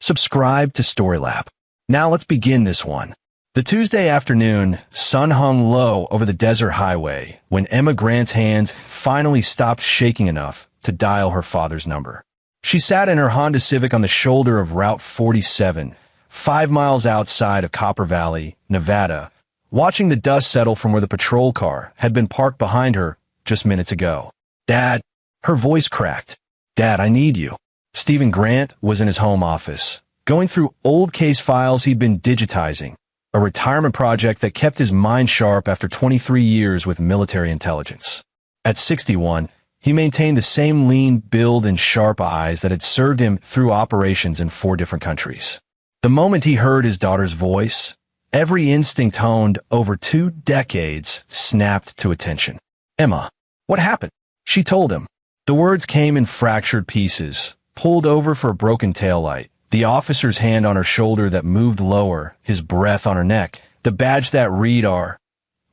Subscribe to Storylab. Now let's begin this one. The Tuesday afternoon, sun hung low over the desert highway when Emma Grant's hands finally stopped shaking enough to dial her father's number. She sat in her Honda Civic on the shoulder of Route 47, 5 miles outside of Copper Valley, Nevada, watching the dust settle from where the patrol car had been parked behind her just minutes ago. "Dad," her voice cracked. "Dad, I need you." Stephen Grant was in his home office, going through old case files he'd been digitizing, a retirement project that kept his mind sharp after 23 years with military intelligence. At 61, he maintained the same lean build and sharp eyes that had served him through operations in 4 different countries. The moment he heard his daughter's voice, every instinct honed over 2 decades snapped to attention. "Emma, what happened?" She told him. The words came in fractured pieces, pulled over for a broken taillight, the officer's hand on her shoulder that moved lower, his breath on her neck, the badge that read R.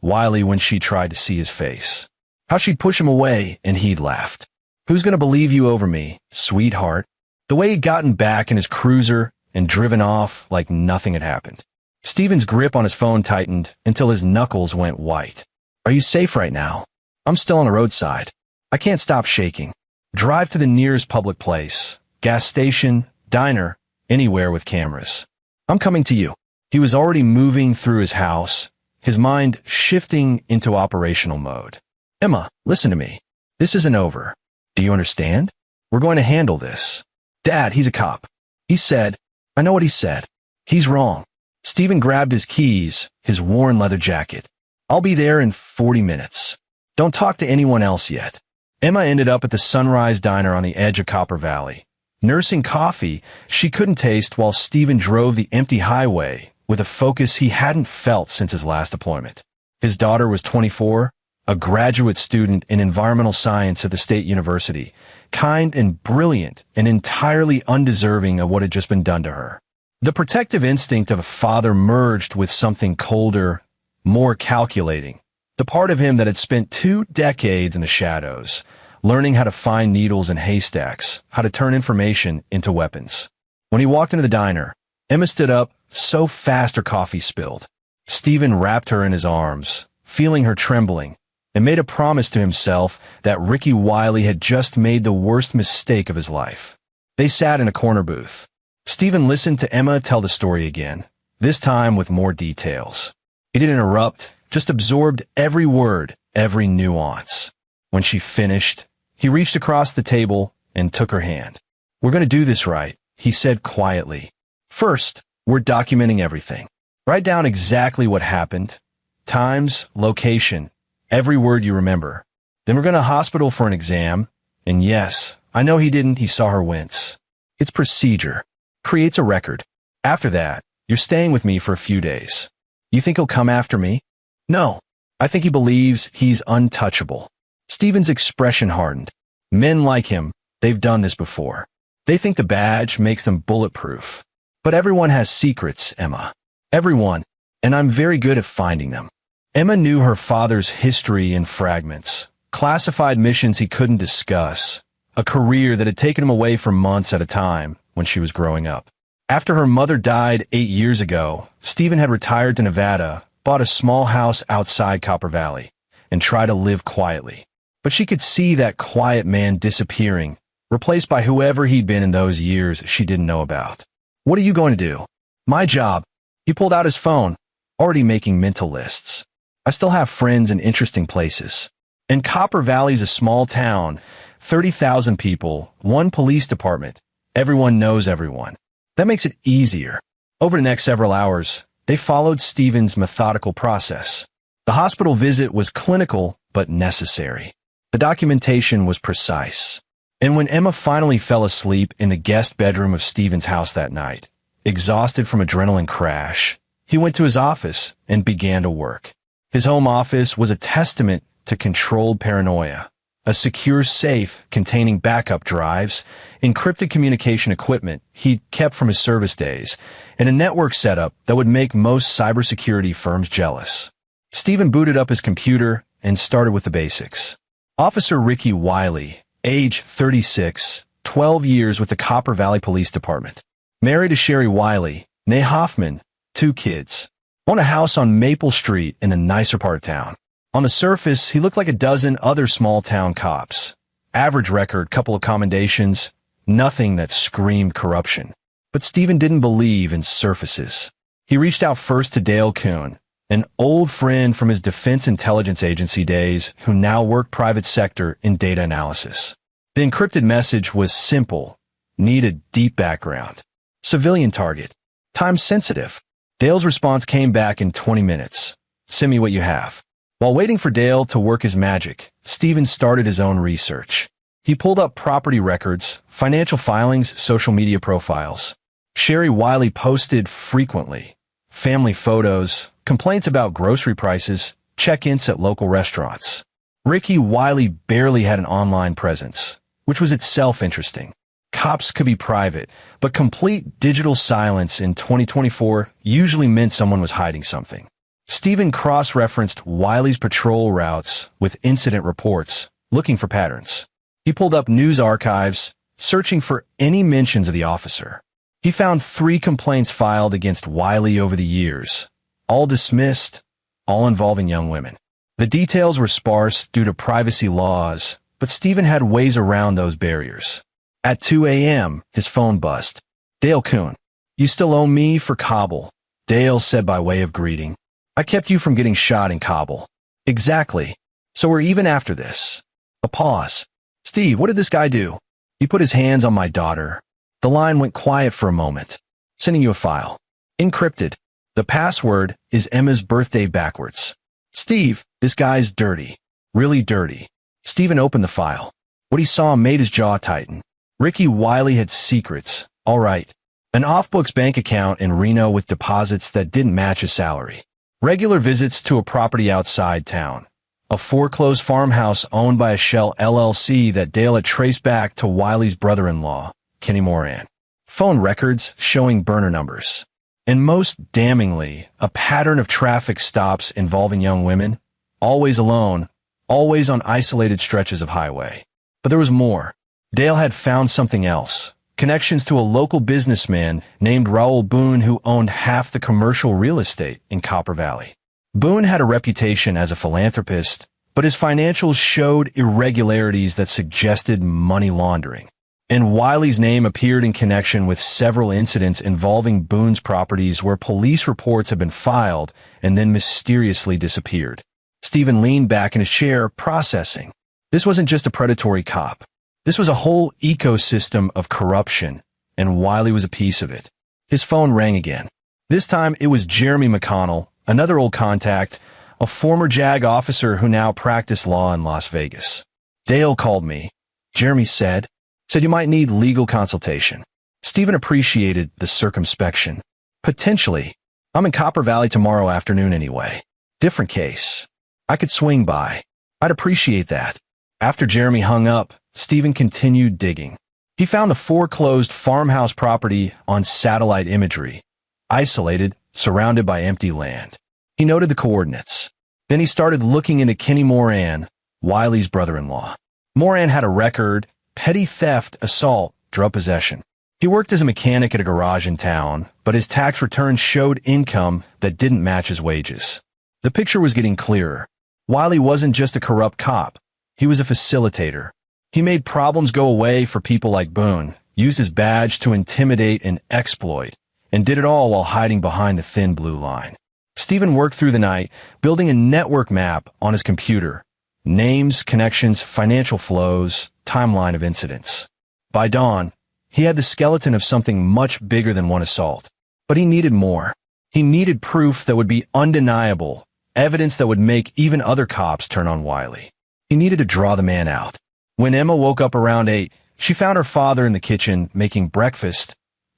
Wiley when she tried to see his face. How she'd push him away, and he'd laughed. "Who's gonna believe you over me, sweetheart?" The way he'd gotten back in his cruiser and driven off like nothing had happened. Stephen's grip on his phone tightened until his knuckles went white. "Are you safe right now? I'm still on the roadside. I can't stop shaking. Drive to the nearest public place, gas station, diner, anywhere with cameras. I'm coming to you." He was already moving through his house, his mind shifting into operational mode. "Emma, listen to me. This isn't over. Do you understand? We're going to handle this." "Dad, he's a cop." He said. "I know what he said. He's wrong." Stephen grabbed his keys, his worn leather jacket. "I'll be there in 40 minutes. Don't talk to anyone else yet." Emma ended up at the Sunrise Diner on the edge of Copper Valley, nursing coffee she couldn't taste while Stephen drove the empty highway with a focus he hadn't felt since his last deployment. His daughter was 24, a graduate student in environmental science at the State University, kind and brilliant and entirely undeserving of what had just been done to her. The protective instinct of a father merged with something colder, more calculating. The part of him that had spent 2 decades in the shadows, learning how to find needles in haystacks, how to turn information into weapons. When he walked into the diner, Emma stood up so fast her coffee spilled. Stephen wrapped her in his arms, feeling her trembling, and made a promise to himself that Ricky Wiley had just made the worst mistake of his life. They sat in a corner booth. Stephen listened to Emma tell the story again, this time with more details. He didn't interrupt, just absorbed every word, every nuance. When she finished, he reached across the table and took her hand. "We're going to do this right," he said quietly. "First, we're documenting everything. Write down exactly what happened, times, location, every word you remember. Then we're going to hospital for an exam, and yes, I know he saw her wince. It's procedure. Creates a record. After that, you're staying with me for a few days. You think he'll come after me?" "No. I think he believes he's untouchable." Stephen's expression hardened. Men like him, they've done this before. They think the badge makes them bulletproof. But everyone has secrets, Emma. Everyone, and I'm very good at finding them. Emma knew her father's history in fragments, classified missions he couldn't discuss, a career that had taken him away for months at a time when she was growing up. After her mother died 8 years ago, Stephen had retired to Nevada, bought a small house outside Copper Valley, and tried to live quietly. But she could see that quiet man disappearing, replaced by whoever he'd been in those years she didn't know about. "What are you going to do?" "My job." He pulled out his phone, already making mental lists. "I still have friends in interesting places. And Copper Valley's a small town, 30,000 people, 1 police department. Everyone knows everyone. That makes it easier." Over the next several hours, they followed Stephen's methodical process. The hospital visit was clinical but necessary. The documentation was precise. And when Emma finally fell asleep in the guest bedroom of Stephen's house that night, exhausted from adrenaline crash, he went to his office and began to work. His home office was a testament to controlled paranoia, a secure safe containing backup drives, encrypted communication equipment he'd kept from his service days, and a network setup that would make most cybersecurity firms jealous. Stephen booted up his computer and started with the basics. Officer Ricky Wiley, age 36, 12 years with the Copper Valley Police Department. Married to Sherry Wiley, née Hoffman, 2 kids. Owned a house on Maple Street in a nicer part of town. On the surface, he looked like a dozen other small-town cops. Average record, couple of commendations, nothing that screamed corruption. But Stephen didn't believe in surfaces. He reached out first to Dale Kuhn, an old friend from his Defense Intelligence Agency days who now worked private sector in data analysis. The encrypted message was simple, need a deep background. Civilian target. Time sensitive. Dale's response came back in 20 minutes. Send me what you have. While waiting for Dale to work his magic, Stephen started his own research. He pulled up property records, financial filings, social media profiles. Sherry Wiley posted frequently. Family photos, complaints about grocery prices, check-ins at local restaurants. Ricky Wiley barely had an online presence, which was itself interesting. Cops could be private, but complete digital silence in 2024 usually meant someone was hiding something. Stephen cross-referenced Wiley's patrol routes with incident reports, looking for patterns. He pulled up news archives, searching for any mentions of the officer. He found 3 complaints filed against Wiley over the years, all dismissed, all involving young women. The details were sparse due to privacy laws, but Stephen had ways around those barriers. At 2 a.m., his phone buzzed. Dale Kuhn. You still owe me for Kabul, Dale said by way of greeting. I kept you from getting shot in Kabul. Exactly. So we're even after this. A pause. Steve, what did this guy do? He put his hands on my daughter. The line went quiet for a moment. Sending you a file. Encrypted. The password is Emma's birthday backwards. Steve, this guy's dirty. Really dirty. Stephen opened the file. What he saw made his jaw tighten. Ricky Wiley had secrets. All right. An off-books bank account in Reno with deposits that didn't match his salary. Regular visits to a property outside town. A foreclosed farmhouse owned by a Shell LLC that Dale had traced back to Wiley's brother-in-law, Kenny Moran. Phone records showing burner numbers. And most damningly, a pattern of traffic stops involving young women, always alone, always on isolated stretches of highway. But there was more. Dale had found something else. Connections to a local businessman named Raoul Boone who owned half the commercial real estate in Copper Valley. Boone had a reputation as a philanthropist, but his financials showed irregularities that suggested money laundering. And Wiley's name appeared in connection with several incidents involving Boone's properties where police reports had been filed and then mysteriously disappeared. Stephen leaned back in his chair, processing. This wasn't just a predatory cop. This was a whole ecosystem of corruption, and Wiley was a piece of it. His phone rang again. This time it was Jeremy McConnell, another old contact, a former JAG officer who now practiced law in Las Vegas. Dale called me. Jeremy said you might need legal consultation. Stephen appreciated the circumspection. Potentially. I'm in Copper Valley tomorrow afternoon anyway. Different case. I could swing by. I'd appreciate that. After Jeremy hung up, Stephen continued digging. He found the foreclosed farmhouse property on satellite imagery, isolated, surrounded by empty land. He noted the coordinates. Then he started looking into Kenny Moran, Wiley's brother-in-law. Moran had a record, petty theft, assault, drug possession. He worked as a mechanic at a garage in town, but his tax return showed income that didn't match his wages. The picture was getting clearer. Wiley wasn't just a corrupt cop. He was a facilitator. He made problems go away for people like Boone, used his badge to intimidate and exploit, and did it all while hiding behind the thin blue line. Stephen worked through the night, building a network map on his computer. Names, connections, financial flows, timeline of incidents. By dawn, he had the skeleton of something much bigger than one assault. But he needed more. He needed proof that would be undeniable, evidence that would make even other cops turn on Wiley. He needed to draw the man out. When Emma woke up around 8, she found her father in the kitchen making breakfast,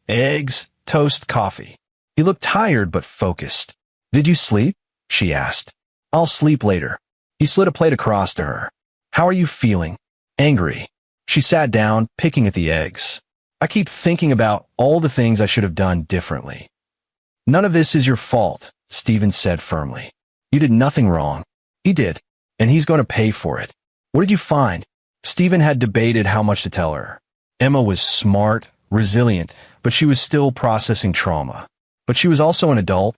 eggs, toast, coffee. He looked tired but focused. Did you sleep? She asked. I'll sleep later. He slid a plate across to her. How are you feeling? Angry. She sat down, picking at the eggs. I keep thinking about all the things I should have done differently. None of this is your fault, Stephen said firmly. You did nothing wrong. He did, and he's going to pay for it. What did you find? Stephen had debated how much to tell her. Emma was smart, resilient, but she was still processing trauma. But she was also an adult,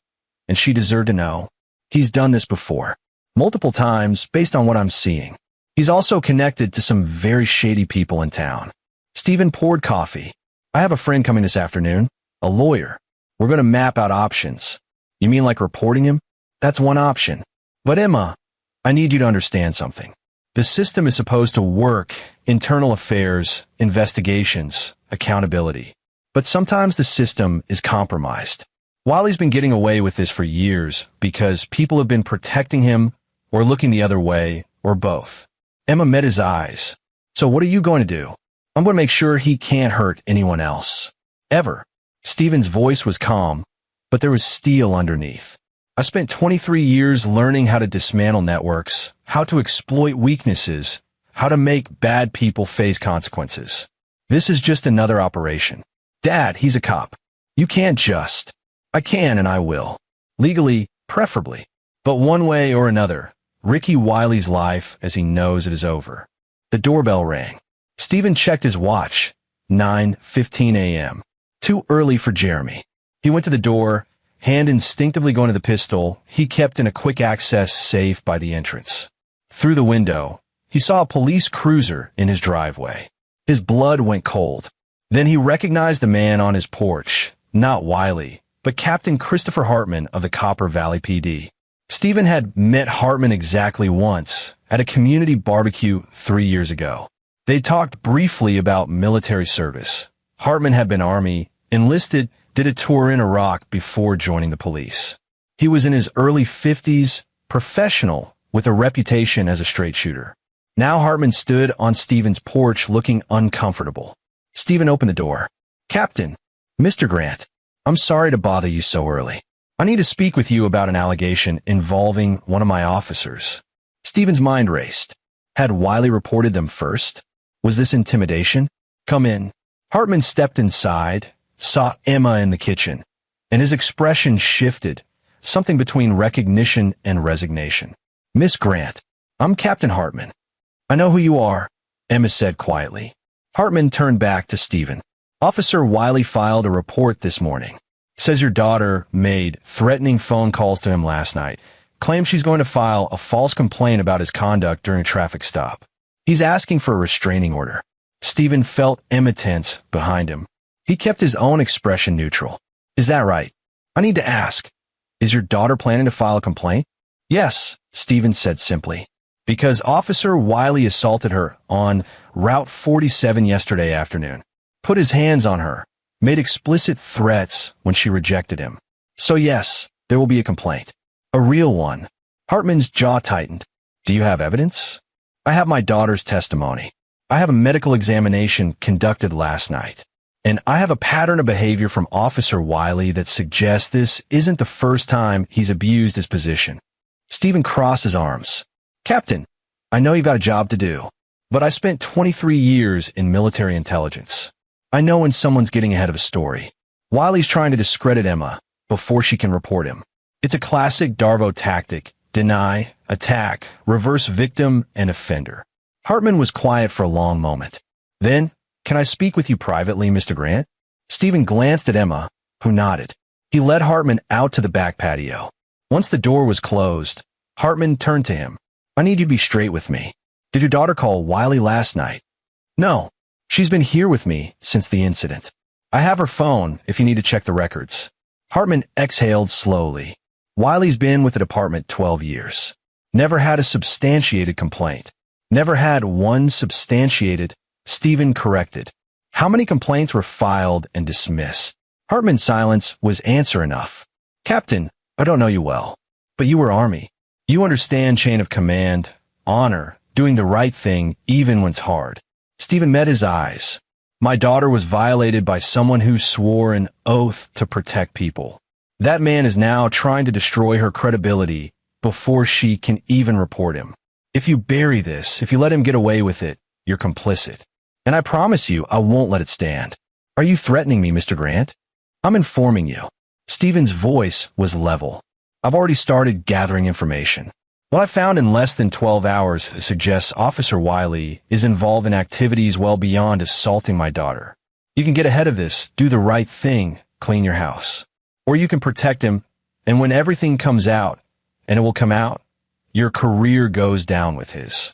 and she deserved to know. He's done this before. Multiple times, based on what I'm seeing. He's also connected to some very shady people in town. Stephen poured coffee. I have a friend coming this afternoon, a lawyer. We're going to map out options. You mean like reporting him? That's one option. But Emma, I need you to understand something. The system is supposed to work, internal affairs, investigations, accountability. But sometimes the system is compromised. Wiley's been getting away with this for years because people have been protecting him or looking the other way or both. Emma met his eyes. So what are you going to do? I'm going to make sure he can't hurt anyone else. Ever. Stephen's voice was calm, but there was steel underneath. I spent 23 years learning how to dismantle networks, how to exploit weaknesses, how to make bad people face consequences. This is just another operation. Dad, he's a cop. You can't just. I can and I will. Legally, preferably. But one way or another, Ricky Wiley's life as he knows it is over. The doorbell rang. Stephen checked his watch. 9:15 a.m. Too early for Jeremy. He went to the door, hand instinctively going to the pistol he kept in a quick-access safe by the entrance. Through the window, he saw a police cruiser in his driveway. His blood went cold. Then he recognized the man on his porch, not Wiley, but Captain Christopher Hartman of the Copper Valley PD. Stephen had met Hartman exactly once at a community barbecue 3 years ago. They talked briefly about military service. Hartman had been Army, enlisted, did a tour in Iraq before joining the police. He was in his early 50s, professional, with a reputation as a straight shooter. Now Hartman stood on Stephen's porch looking uncomfortable. Stephen opened the door. Captain, Mr. Grant, I'm sorry to bother you so early. I need to speak with you about an allegation involving one of my officers. Stephen's mind raced. Had Wiley reported them first? Was this intimidation? Come in. Hartman stepped inside, saw Emma in the kitchen, and his expression shifted, something between recognition and resignation. Miss Grant, I'm Captain Hartman. I know who you are, Emma said quietly. Hartman turned back to Stephen. Officer Wiley filed a report this morning. Says your daughter made threatening phone calls to him last night. Claims she's going to file a false complaint about his conduct during a traffic stop. He's asking for a restraining order. Stephen felt Emma tense behind him. He kept his own expression neutral. Is that right? I need to ask. Is your daughter planning to file a complaint? Yes, Stephen said simply. Because Officer Wiley assaulted her on Route 47 yesterday afternoon. Put his hands on her. Made explicit threats when she rejected him. So yes, there will be a complaint. A real one. Hartman's jaw tightened. Do you have evidence? I have my daughter's testimony. I have a medical examination conducted last night. And I have a pattern of behavior from Officer Wiley that suggests this isn't the first time he's abused his position. Stephen crossed his arms. Captain, I know you've got a job to do, but I spent 23 years in military intelligence. I know when someone's getting ahead of a story. Wiley's trying to discredit Emma before she can report him. It's a classic Darvo tactic: deny, attack, reverse victim and offender. Hartman was quiet for a long moment. Then, can I speak with you privately, Mr. Grant? Stephen glanced at Emma, who nodded. He led Hartman out to the back patio. Once the door was closed, Hartman turned to him. I need you to be straight with me. Did your daughter call Wiley last night? No. She's been here with me since the incident. I have her phone if you need to check the records. Hartman exhaled slowly. Wiley's been with the department 12 years. Never had a substantiated complaint. Never had one substantiated. Stephen corrected. How many complaints were filed and dismissed? Hartman's silence was answer enough. Captain, I don't know you well, but you were Army. You understand chain of command, honor, doing the right thing even when it's hard. Stephen met his eyes. My daughter was violated by someone who swore an oath to protect people. That man is now trying to destroy her credibility before she can even report him. If you bury this, if you let him get away with it, you're complicit. And I promise you, I won't let it stand. Are you threatening me, Mr. Grant? I'm informing you. Stephen's voice was level. I've already started gathering information. What I found in less than 12 hours suggests Officer Wiley is involved in activities well beyond assaulting my daughter. You can get ahead of this, do the right thing, clean your house. Or you can protect him, and when everything comes out, and it will come out, your career goes down with his.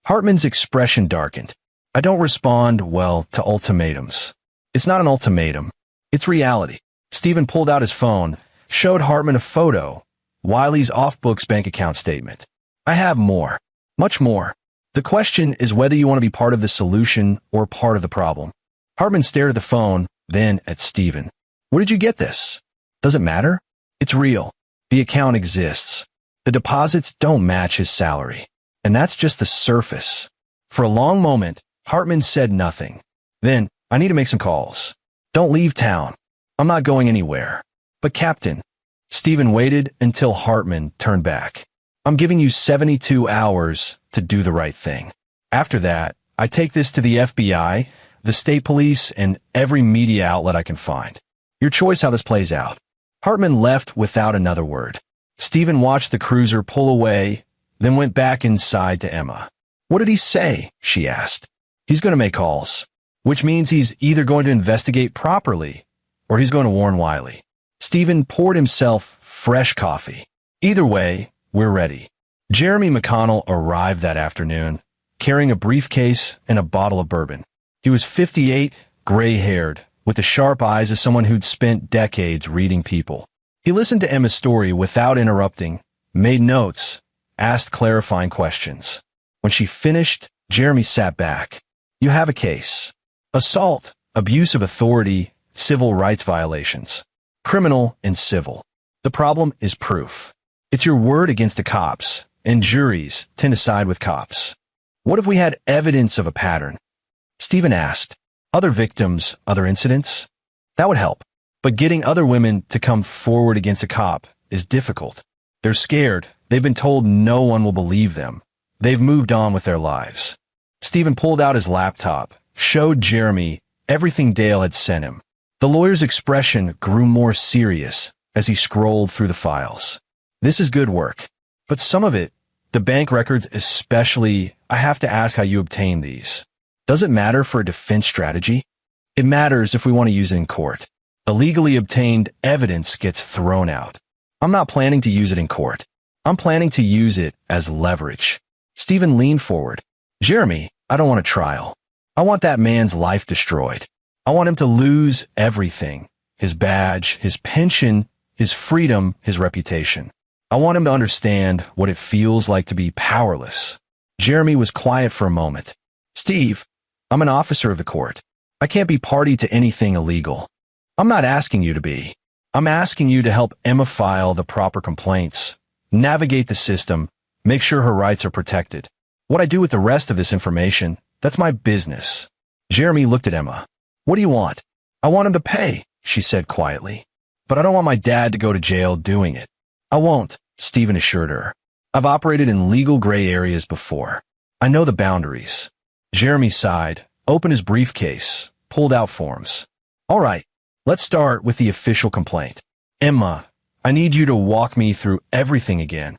Hartman's expression darkened. I don't respond well to ultimatums. It's not an ultimatum. It's reality. Stephen pulled out his phone, showed Hartman a photo, Wiley's off-books bank account statement. I have more. Much more. The question is whether you want to be part of the solution or part of the problem. Hartman stared at the phone, then at Stephen. Where did you get this? Does it matter? It's real. The account exists. The deposits don't match his salary. And that's just the surface. For a long moment, Hartman said nothing. Then, I need to make some calls. Don't leave town. I'm not going anywhere. But Captain, Stephen waited until Hartman turned back. I'm giving you 72 hours to do the right thing. After that, I take this to the FBI, the state police, and every media outlet I can find. Your choice how this plays out. Hartman left without another word. Stephen watched the cruiser pull away, then went back inside to Emma. What did he say? She asked. He's going to make calls, which means he's either going to investigate properly or he's going to warn Wiley. Stephen poured himself fresh coffee. Either way, we're ready. Jeremy McConnell arrived that afternoon, carrying a briefcase and a bottle of bourbon. He was 58, gray-haired, with the sharp eyes of someone who'd spent decades reading people. He listened to Emma's story without interrupting, made notes, asked clarifying questions. When she finished, Jeremy sat back. You have a case. Assault, abuse of authority, civil rights violations. Criminal and civil. The problem is proof. It's your word against the cops, and juries tend to side with cops. What if we had evidence of a pattern? Stephen asked. Other victims, other incidents? That would help. But getting other women to come forward against a cop is difficult. They're scared. They've been told no one will believe them. They've moved on with their lives. Stephen pulled out his laptop, showed Jeremy everything Dale had sent him. The lawyer's expression grew more serious as he scrolled through the files. This is good work. But some of it, the bank records especially, I have to ask how you obtained these. Does it matter for a defense strategy? It matters if we want to use it in court. Illegally obtained evidence gets thrown out. I'm not planning to use it in court. I'm planning to use it as leverage. Stephen leaned forward. Jeremy, I don't want a trial. I want that man's life destroyed. I want him to lose everything. His badge, his pension, his freedom, his reputation. I want him to understand what it feels like to be powerless. Jeremy was quiet for a moment. Steve, I'm an officer of the court. I can't be party to anything illegal. I'm not asking you to be. I'm asking you to help Emma file the proper complaints, navigate the system, make sure her rights are protected. What I do with the rest of this information, that's my business. Jeremy looked at Emma. What do you want? I want him to pay, she said quietly. But I don't want my dad to go to jail doing it. I won't, Stephen assured her. I've operated in legal gray areas before. I know the boundaries. Jeremy sighed, opened his briefcase, pulled out forms. All right, let's start with the official complaint. Emma, I need you to walk me through everything again.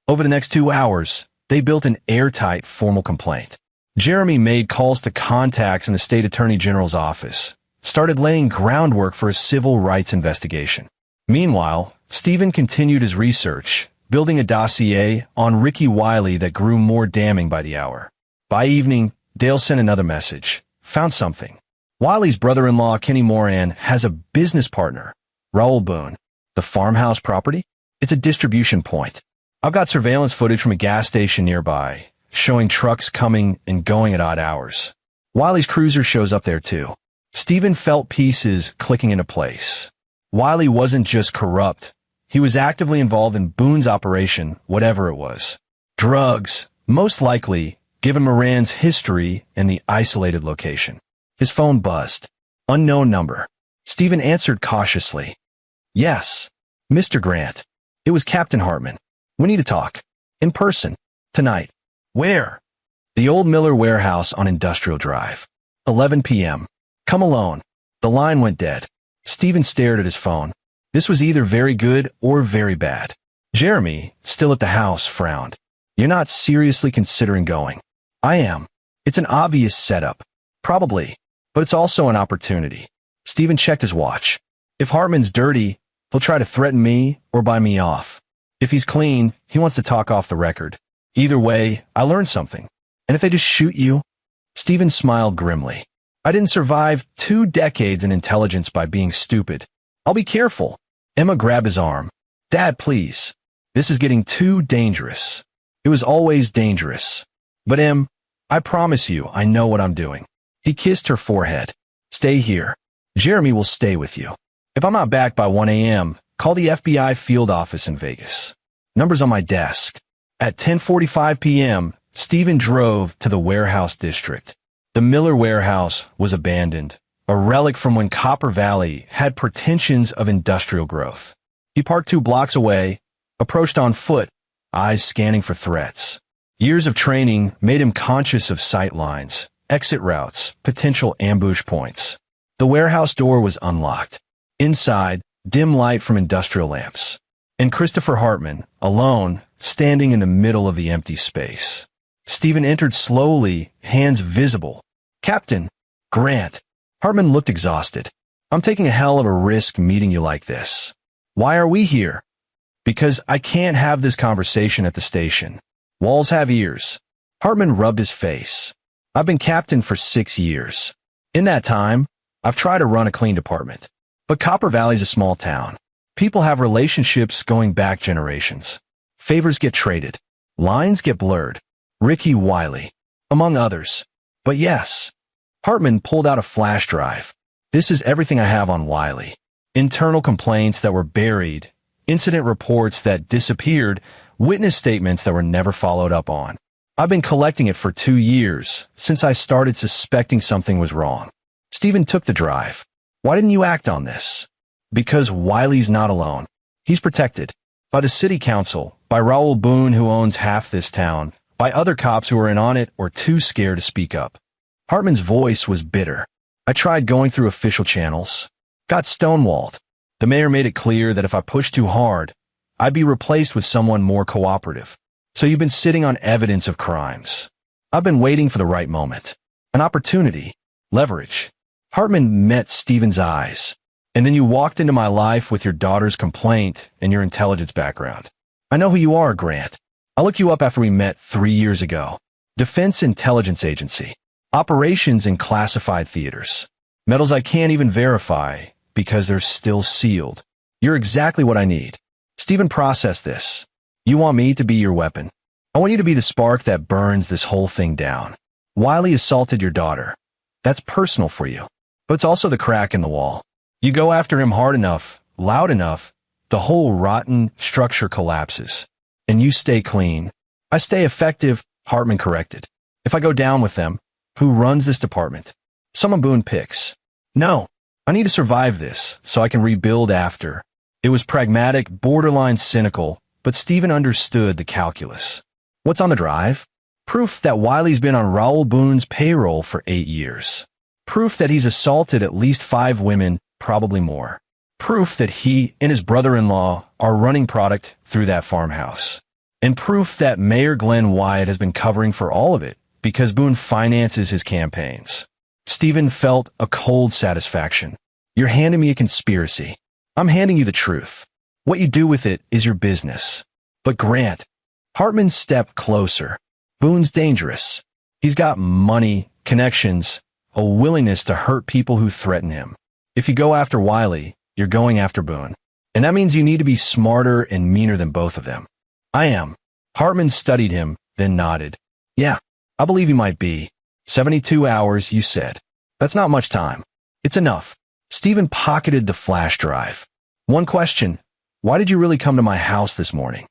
Over the next 2 hours, they built an airtight formal complaint. Jeremy made calls to contacts in the state attorney general's office, started laying groundwork for a civil rights investigation. Meanwhile, Stephen continued his research, building a dossier on Ricky Wiley that grew more damning by the hour. By evening, Dale sent another message. Found something. Wiley's brother-in-law, Kenny Moran, has a business partner, Raoul Boone. The farmhouse property? It's a distribution point. I've got surveillance footage from a gas station nearby, showing trucks coming and going at odd hours. Wiley's cruiser shows up there too. Stephen felt pieces clicking into place. Wiley wasn't just corrupt. He was actively involved in Boone's operation, whatever it was. Drugs, most likely, given Moran's history and the isolated location. His phone buzzed. Unknown number. Stephen answered cautiously. Yes, Mr. Grant. It was Captain Hartman. We need to talk. In person. Tonight. Where? The old Miller warehouse on Industrial Drive. 11 p.m. Come alone. The line went dead. Stephen stared at his phone. This was either very good or very bad. Jeremy, still at the house, frowned. You're not seriously considering going. I am. It's an obvious setup. Probably. but it's also an opportunity. Stephen checked his watch. If Hartman's dirty, he'll try to threaten me or buy me off. If he's clean, he wants to talk off the record. Either way, I learned something. And if they just shoot you? Stephen smiled grimly. I didn't survive 2 decades in intelligence by being stupid. I'll be careful. Emma grabbed his arm. Dad, please. This is getting too dangerous. It was always dangerous. But I promise you, I know what I'm doing. He kissed her forehead. Stay here. Jeremy will stay with you. If I'm not back by 1 a.m., call the FBI field office in Vegas. Number's on my desk. At 10:45 p.m., Stephen drove to the warehouse district. The Miller warehouse was abandoned, a relic from when Copper Valley had pretensions of industrial growth. He parked 2 blocks away, approached on foot, eyes scanning for threats. Years of training made him conscious of sight lines, exit routes, potential ambush points. The warehouse door was unlocked. Inside, dim light from industrial lamps. And Christopher Hartman, alone, standing in the middle of the empty space. Stephen entered slowly, hands visible. Captain Grant. Hartman looked exhausted. I'm taking a hell of a risk meeting you like this. Why are we here? Because I can't have this conversation at the station. Walls have ears. Hartman rubbed his face. I've been captain for 6 years. In that time, I've tried to run a clean department. But Copper Valley's a small town. People have relationships going back generations. Favors get traded. Lines get blurred. Ricky Wiley, among others. But yes, Hartman pulled out a flash drive. This is everything I have on Wiley. Internal complaints that were buried, incident reports that disappeared, witness statements that were never followed up on. I've been collecting it for 2 years, since I started suspecting something was wrong. Stephen took the drive. Why didn't you act on this? Because Wiley's not alone. He's protected. By the city council, by Raoul Boone who owns half this town, by other cops who are in on it or too scared to speak up. Hartman's voice was bitter. I tried going through official channels. Got stonewalled. The mayor made it clear that if I pushed too hard, I'd be replaced with someone more cooperative. So you've been sitting on evidence of crimes. I've been waiting for the right moment. An opportunity. Leverage. Hartman met Stephen's eyes. And then you walked into my life with your daughter's complaint and your intelligence background. I know who you are, Grant. I looked you up after we met 3 years ago. Defense Intelligence Agency. Operations in classified theaters. Metals I can't even verify because they're still sealed. You're exactly what I need. Stephen, process this. You want me to be your weapon. I want you to be the spark that burns this whole thing down. Wiley assaulted your daughter. That's personal for you. But it's also the crack in the wall. You go after him hard enough, loud enough, the whole rotten structure collapses. And you stay clean. I stay effective, Hartman corrected. If I go down with them, who runs this department? Someone Boone picks. No, I need to survive this so I can rebuild after. It was pragmatic, borderline cynical, but Stephen understood the calculus. What's on the drive? Proof that Wiley's been on Raoul Boone's payroll for 8 years. Proof that he's assaulted at least 5 women, probably more. Proof that he and his brother-in-law are running product through that farmhouse. And proof that Mayor Glenn Wyatt has been covering for all of it because Boone finances his campaigns. Stephen felt a cold satisfaction. You're handing me a conspiracy. I'm handing you the truth. What you do with it is your business. But Grant, Hartman stepped closer. Boone's dangerous. He's got money, connections, a willingness to hurt people who threaten him. If you go after Wiley, you're going after Boone. And that means you need to be smarter and meaner than both of them. I am. Hartman studied him, then nodded. Yeah, I believe you might be. 72 hours, you said. That's not much time. It's enough. Stephen pocketed the flash drive. One question. Why did you really come to my house this morning?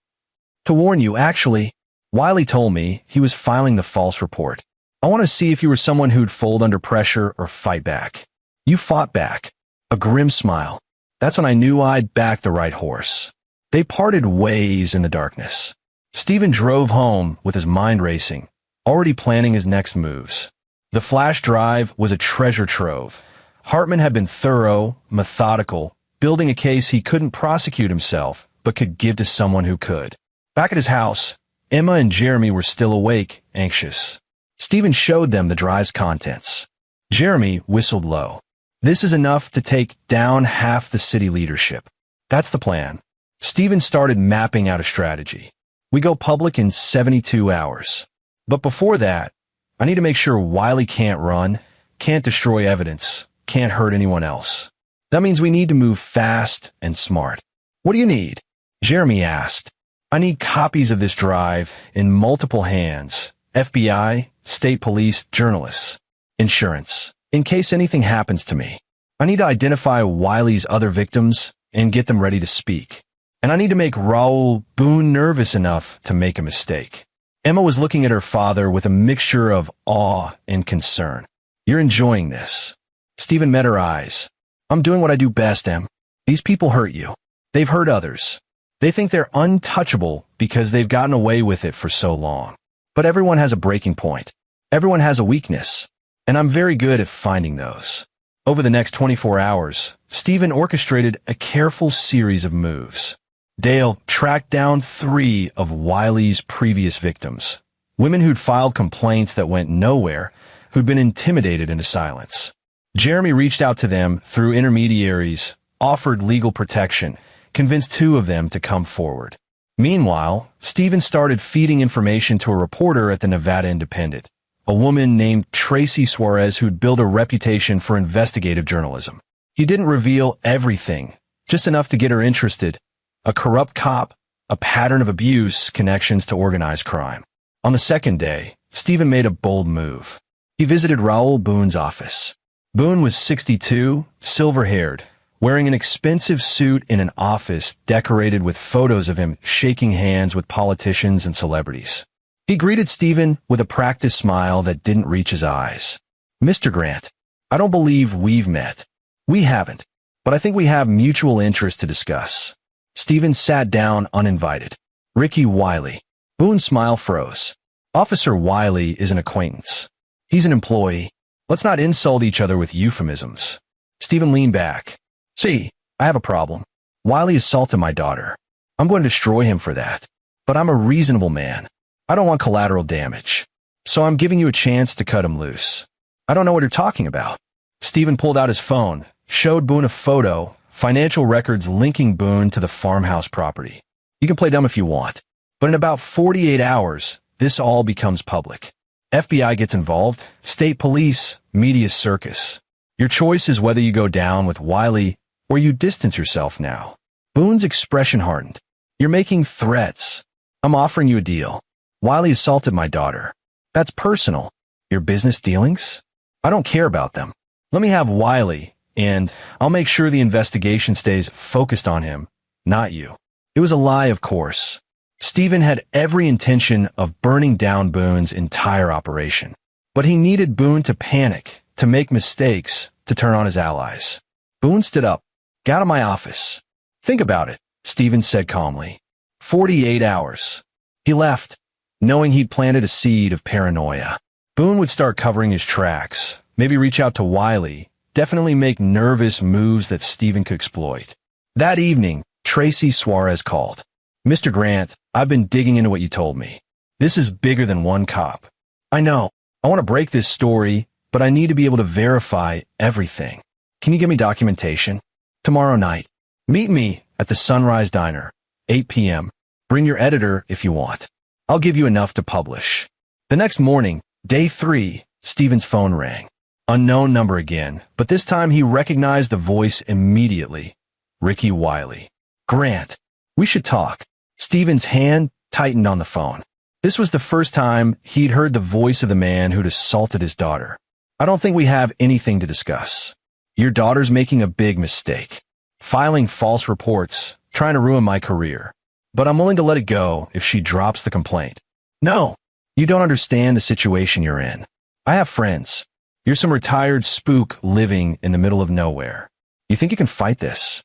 To warn you, actually. Wiley told me he was filing the false report. I want to see if you were someone who'd fold under pressure or fight back. You fought back. A grim smile. That's when I knew I'd backed the right horse. They parted ways in the darkness. Stephen drove home with his mind racing, already planning his next moves. The flash drive was a treasure trove. Hartman had been thorough, methodical, building a case he couldn't prosecute himself, but could give to someone who could. Back at his house, Emma and Jeremy were still awake, anxious. Stephen showed them the drive's contents. Jeremy whistled low. This is enough to take down half the city leadership. That's the plan. Stephen started mapping out a strategy. We go public in 72 hours. But before that, I need to make sure Wiley can't run, can't destroy evidence, can't hurt anyone else. That means we need to move fast and smart. What do you need? Jeremy asked. I need copies of this drive in multiple hands. FBI, state police, journalists, insurance. In case anything happens to me. I need to identify Wiley's other victims and get them ready to speak. And I need to make Raoul Boone nervous enough to make a mistake. Emma was looking at her father with a mixture of awe and concern. You're enjoying this. Stephen met her eyes. I'm doing what I do best, Em. These people hurt you. They've hurt others. They think they're untouchable because they've gotten away with it for so long. But everyone has a breaking point. Everyone has a weakness. And I'm very good at finding those. Over the next 24 hours, Stephen orchestrated a careful series of moves. Dale tracked down 3 of Wiley's previous victims, women who'd filed complaints that went nowhere, who'd been intimidated into silence. Jeremy reached out to them through intermediaries, offered legal protection, convinced 2 of them to come forward. Meanwhile, Stephen started feeding information to a reporter at the Nevada Independent, a woman named Tracy Suarez who'd built a reputation for investigative journalism. He didn't reveal everything, just enough to get her interested. A corrupt cop, a pattern of abuse, connections to organized crime. On the second day, Stephen made a bold move. He visited Raoul Boone's office. Boone was 62, silver-haired, wearing an expensive suit in an office decorated with photos of him shaking hands with politicians and celebrities. He greeted Stephen with a practiced smile that didn't reach his eyes. Mr. Grant, I don't believe we've met. We haven't, but I think we have mutual interest to discuss. Stephen sat down uninvited. Ricky Wiley. Boone's smile froze. Officer Wiley is an acquaintance. He's an employee. Let's not insult each other with euphemisms. Stephen leaned back. See, I have a problem. Wiley assaulted my daughter. I'm going to destroy him for that. But I'm a reasonable man. I don't want collateral damage. So I'm giving you a chance to cut him loose. I don't know what you're talking about. Stephen pulled out his phone, showed Boone a photo, financial records linking Boone to the farmhouse property. You can play dumb if you want. But in about 48 hours, this all becomes public. FBI gets involved, state police, media circus. Your choice is whether you go down with Wiley or you distance yourself now. Boone's expression hardened. You're making threats. I'm offering you a deal. Wiley assaulted my daughter. That's personal. Your business dealings? I don't care about them. Let me have Wiley, and I'll make sure the investigation stays focused on him, not you. It was a lie, of course. Stephen had every intention of burning down Boone's entire operation. But he needed Boone to panic, to make mistakes, to turn on his allies. Boone stood up. Get out of my office. Think about it, Stephen said calmly. 48 hours. He left, knowing he'd planted a seed of paranoia. Boone would start covering his tracks, maybe reach out to Wiley, definitely make nervous moves that Stephen could exploit. That evening, Tracy Suarez called. Mr. Grant, I've been digging into what you told me. This is bigger than one cop. I know. I want to break this story, but I need to be able to verify everything. Can you give me documentation? Tomorrow night. Meet me at the Sunrise Diner, 8 p.m. Bring your editor if you want. I'll give you enough to publish. The next morning, day 3, Stephen's phone rang. Unknown number again, but this time he recognized the voice immediately. Ricky Wiley. Grant, we should talk. Stephen's hand tightened on the phone. This was the first time he'd heard the voice of the man who'd assaulted his daughter. I don't think we have anything to discuss. Your daughter's making a big mistake. Filing false reports, trying to ruin my career. But I'm willing to let it go if she drops the complaint. No, you don't understand the situation you're in. I have friends. You're some retired spook living in the middle of nowhere. You think you can fight this?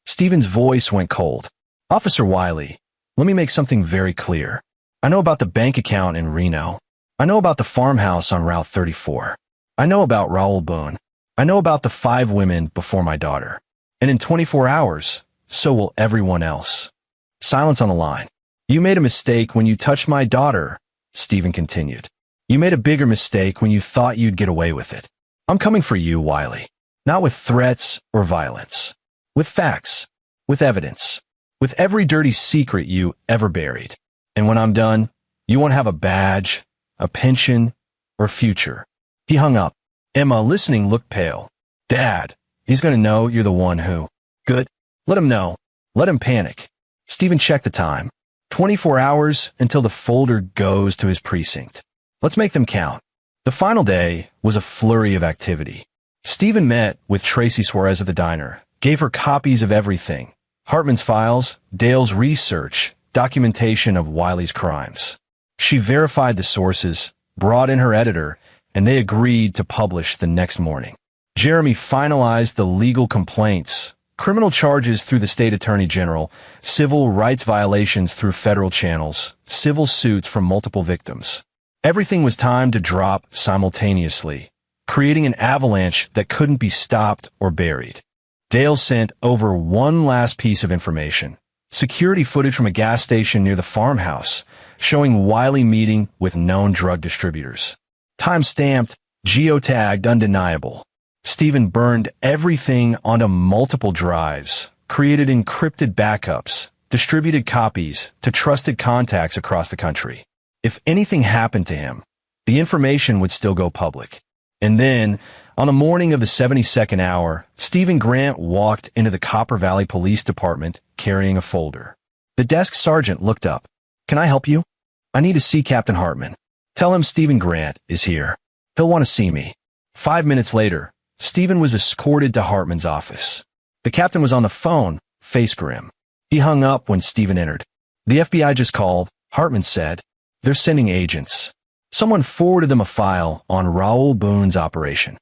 Stephen's voice went cold. Officer Wiley, let me make something very clear. I know about the bank account in Reno. I know about the farmhouse on Route 34. I know about Raoul Boone. I know about the 5 women before my daughter. And in 24 hours, so will everyone else. Silence on the line. You made a mistake when you touched my daughter, Stephen continued. You made a bigger mistake when you thought you'd get away with it. I'm coming for you, Wiley. Not with threats or violence. With facts. With evidence. With every dirty secret you ever buried. And when I'm done, you won't have a badge, a pension, or future. He hung up. Emma, listening, looked pale. Dad, he's going to know you're the one who. Good. Let him know. Let him panic. Stephen checked the time. 24 hours until the folder goes to his precinct. Let's make them count. The final day was a flurry of activity. Stephen met with Tracy Suarez at the diner, gave her copies of everything. Hartman's files, Dale's research, documentation of Wiley's crimes. She verified the sources, brought in her editor, and they agreed to publish the next morning. Jeremy finalized the legal complaints, criminal charges through the state attorney general, civil rights violations through federal channels, civil suits from multiple victims. Everything was timed to drop simultaneously, creating an avalanche that couldn't be stopped or buried. Dale sent over one last piece of information. Security footage from a gas station near the farmhouse, showing Wiley meeting with known drug distributors. Time-stamped, geotagged, undeniable. Stephen burned everything onto multiple drives, created encrypted backups, distributed copies to trusted contacts across the country. If anything happened to him, the information would still go public. And then, on the morning of the 72nd hour, Stephen Grant walked into the Copper Valley Police Department carrying a folder. The desk sergeant looked up. Can I help you? I need to see Captain Hartman. Tell him Stephen Grant is here. He'll want to see me. 5 minutes later, Stephen was escorted to Hartman's office. The captain was on the phone, face grim. He hung up when Stephen entered. The FBI just called, Hartman said. They're sending agents. Someone forwarded them a file on Raoul Boone's operation.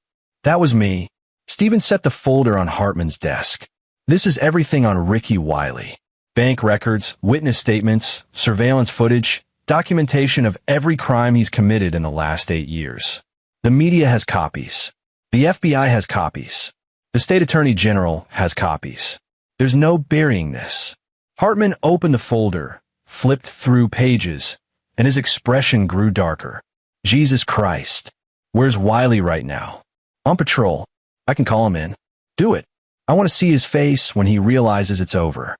That was me. Stephen set the folder on Hartman's desk. This is everything on Ricky Wiley. Bank records, witness statements, surveillance footage, documentation of every crime he's committed in the last 8 years. The media has copies. The FBI has copies. The state attorney general has copies. There's no burying this. Hartman opened the folder, flipped through pages, and his expression grew darker. Jesus Christ. Where's Wiley right now? On patrol. I can call him in. Do it. I want to see his face when he realizes it's over.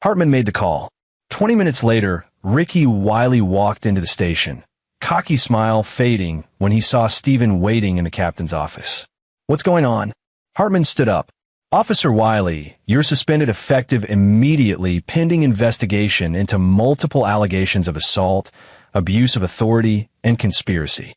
Hartman made the call. 20 minutes later, Ricky Wiley walked into the station, cocky smile fading when he saw Stephen waiting in the captain's office. What's going on? Hartman stood up. Officer Wiley, you're suspended effective immediately pending investigation into multiple allegations of assault, abuse of authority, and conspiracy.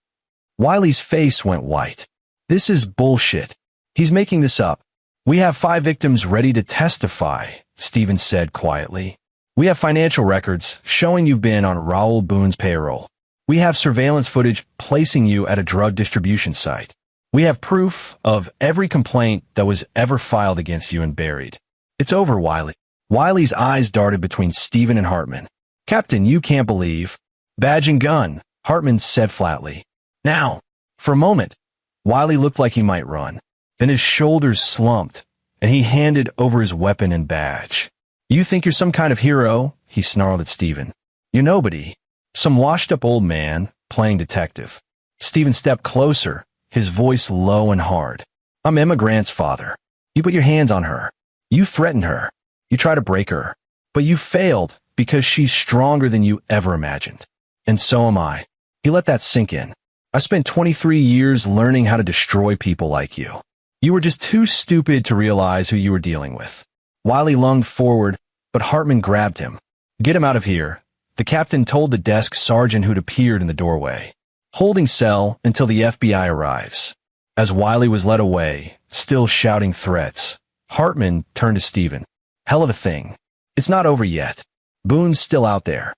Wiley's face went white. This is bullshit. He's making this up. We have 5 victims ready to testify, Stephen said quietly. We have financial records showing you've been on Raoul Boone's payroll. We have surveillance footage placing you at a drug distribution site. We have proof of every complaint that was ever filed against you and buried. It's over, Wiley. Wiley's eyes darted between Stephen and Hartman. Captain, you can't believe. Badge and gun, Hartman said flatly. Now, for a moment, Wiley looked like he might run. Then his shoulders slumped, and he handed over his weapon and badge. You think you're some kind of hero? He snarled at Stephen. You're nobody. Some washed-up old man playing detective. Stephen stepped closer, his voice low and hard. I'm Emma Grant's father. You put your hands on her. You threatened her. You tried to break her. But you failed because she's stronger than you ever imagined. And so am I. He let that sink in. I spent 23 years learning how to destroy people like you. You were just too stupid to realize who you were dealing with. Wiley lunged forward, but Hartman grabbed him. Get him out of here, the captain told the desk sergeant who'd appeared in the doorway. Holding cell until the FBI arrives. As Wiley was led away, still shouting threats, Hartman turned to Stephen. Hell of a thing. It's not over yet. Boone's still out there.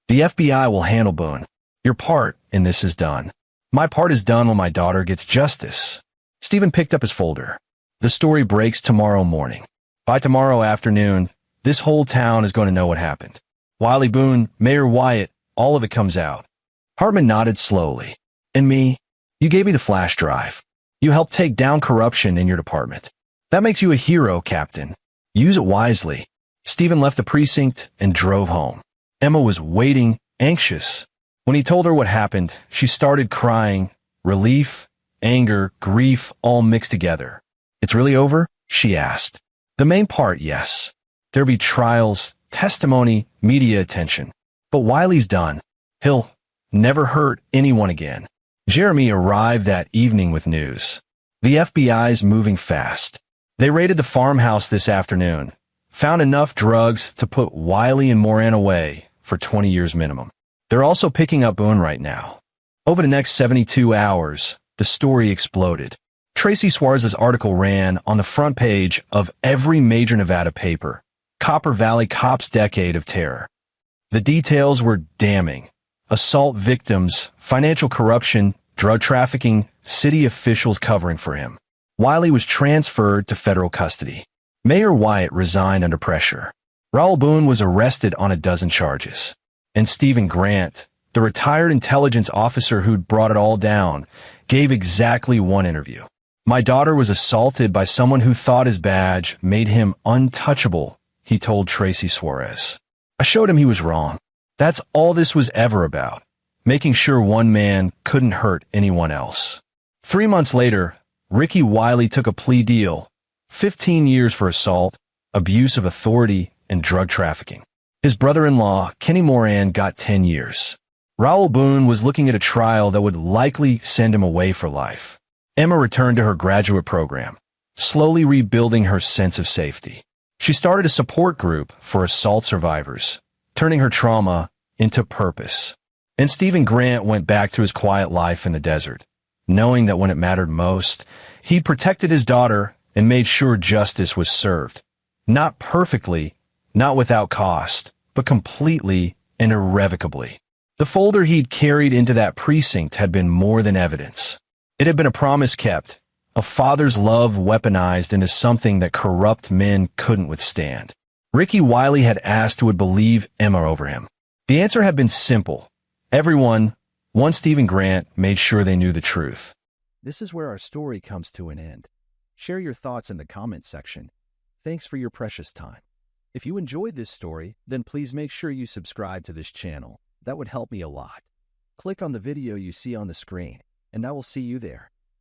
The FBI will handle Boone. Your part in this is done. My part is done when my daughter gets justice. Stephen picked up his folder. The story breaks tomorrow morning. By tomorrow afternoon, this whole town is going to know what happened. Wiley Boone, Mayor Wyatt, all of it comes out. Hartman nodded slowly. And me? You gave me the flash drive. You helped take down corruption in your department. That makes you a hero, Captain. Use it wisely. Stephen left the precinct and drove home. Emma was waiting, anxious. When he told her what happened, she started crying, relief, anger, grief, all mixed together. "It's really over?" she asked. "The main part, yes. There'll be trials, testimony, media attention. But Wiley's done. He'll never hurt anyone again." Jeremy arrived that evening with news. "The FBI's moving fast. They raided the farmhouse this afternoon, found enough drugs to put Wiley and Moran away for 20 years minimum. They're also picking up Boone right now." Over the next 72 hours, the story exploded. Tracy Suarez's article ran on the front page of every major Nevada paper. Copper Valley Cop's Decade of Terror. The details were damning. Assault victims, financial corruption, drug trafficking, city officials covering for him. Wiley was transferred to federal custody. Mayor Wyatt resigned under pressure. Raoul Boone was arrested on a dozen charges. And Stephen Grant, the retired intelligence officer who'd brought it all down, gave exactly one interview. "My daughter was assaulted by someone who thought his badge made him untouchable," he told Tracy Suarez. "I showed him he was wrong. That's all this was ever about, making sure one man couldn't hurt anyone else." 3 months later, Ricky Wiley took a plea deal, 15 years for assault, abuse of authority, and drug trafficking. His brother-in-law, Kenny Moran, got 10 years. Raoul Boone was looking at a trial that would likely send him away for life. Emma returned to her graduate program, slowly rebuilding her sense of safety. She started a support group for assault survivors, turning her trauma into purpose. And Stephen Grant went back to his quiet life in the desert, knowing that when it mattered most, he protected his daughter and made sure justice was served. Not perfectly, not without cost, but completely and irrevocably. The folder he'd carried into that precinct had been more than evidence. It had been a promise kept, a father's love weaponized into something that corrupt men couldn't withstand. Ricky Wiley had asked who would believe Emma over him. The answer had been simple. Everyone, once Stephen Grant, made sure they knew the truth. This is where our story comes to an end. Share your thoughts in the comments section. Thanks for your precious time. If you enjoyed this story, then please make sure you subscribe to this channel. That would help me a lot. Click on the video you see on the screen, and I will see you there.